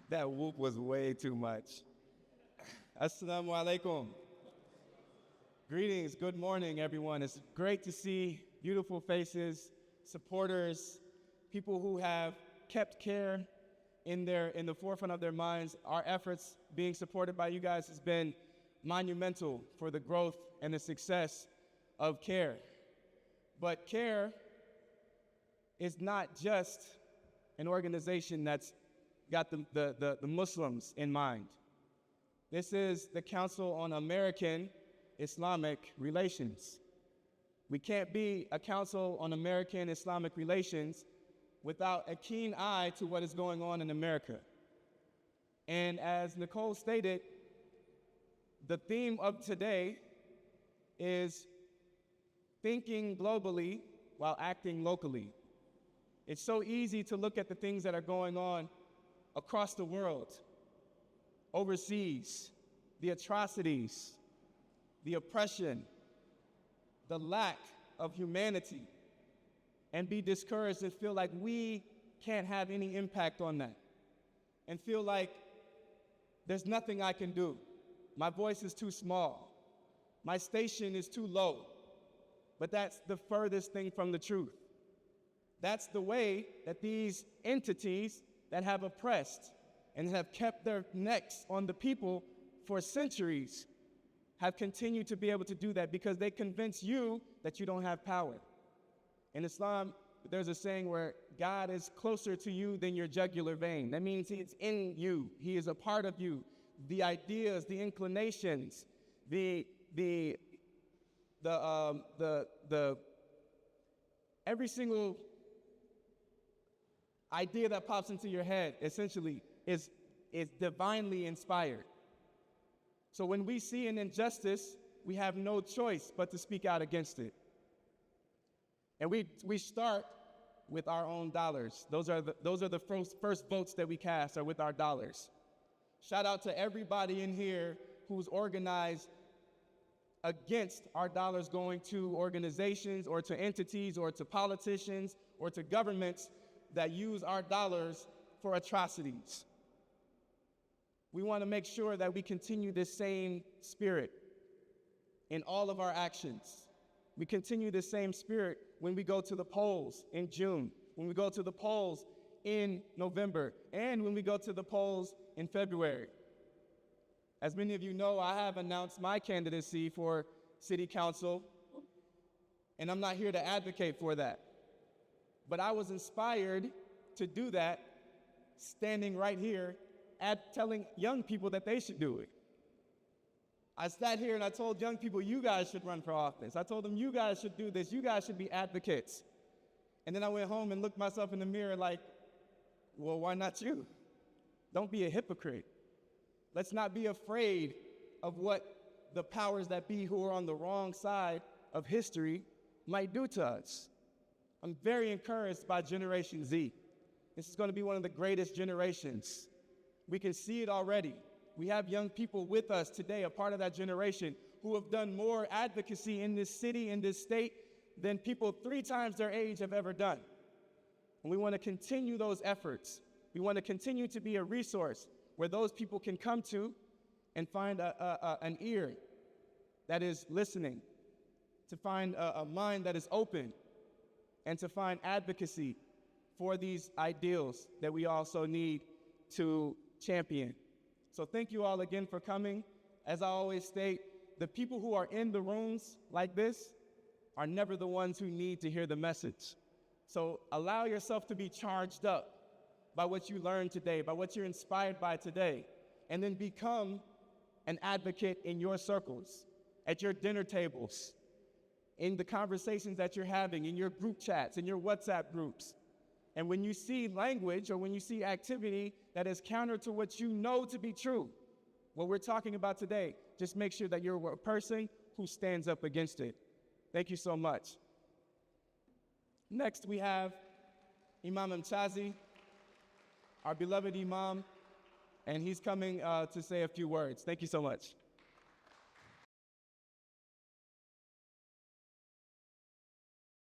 That whoop was way too much. Assalamu alaikum. Greetings, good morning, everyone. It's great to see beautiful faces, supporters, people who have kept care in the forefront of their minds. Our efforts being supported by you guys has been monumental for the growth and the success of CARE. But CARE is not just an organization that's got the Muslims in mind. This is the Council on American Islamic Relations. We can't be a Council on American Islamic Relations without a keen eye to what is going on in America. And as Nicole stated, the theme of today is thinking globally while acting locally. It's so easy to look at the things that are going on across the world, overseas, the atrocities, the oppression, the lack of humanity, and be discouraged and feel like we can't have any impact on that, and feel like there's nothing I can do. My voice is too small. My station is too low. But that's the furthest thing from the truth. That's the way that these entities that have oppressed and have kept their necks on the people for centuries have continued to be able to do that because they convince you that you don't have power. In Islam, there's a saying where God is closer to you than your jugular vein. That means He's in you. He is a part of you. The ideas, the inclinations, every single idea that pops into your head essentially is divinely inspired. So when we see an injustice, we have no choice but to speak out against it. And we start with our own dollars. Those are the first votes that we cast are with our dollars. Shout out to everybody in here who's organized against our dollars going to organizations or to entities or to politicians or to governments that use our dollars for atrocities. We want to make sure that we continue this same spirit in all of our actions. We continue the same spirit when we go to the polls in June, when we go to the polls in November, and when we go to the polls in February. As many of you know, I have announced my candidacy for City Council, and I'm not here to advocate for that. But I was inspired to do that standing right here telling young people that they should do it. I sat here and I told young people, you guys should run for office. I told them, you guys should do this. You guys should be advocates. And then I went home and looked myself in the mirror like, well, why not you? Don't be a hypocrite. Let's not be afraid of what the powers that be who are on the wrong side of history might do to us. I'm very encouraged by Generation Z. This is going to be one of the greatest generations. We can see it already. We have young people with us today, a part of that generation, who have done more advocacy in this city, in this state, than people 3 times their age have ever done. And we want to continue those efforts. We want to continue to be a resource where those people can come to and find an ear that is listening, to find a mind that is open, and to find advocacy for these ideals that we also need to champion. So thank you all again for coming. As I always state, the people who are in the rooms like this are never the ones who need to hear the message. So allow yourself to be charged up by what you learned today, by what you're inspired by today, and then become an advocate in your circles, at your dinner tables, in the conversations that you're having, in your group chats, in your WhatsApp groups. And when you see language or when you see activity that is counter to what you know to be true, what we're talking about today, just make sure that you're a person who stands up against it. Thank you so much. Next, we have Imam Mchazi, our beloved Imam, and he's coming to say a few words. Thank you so much.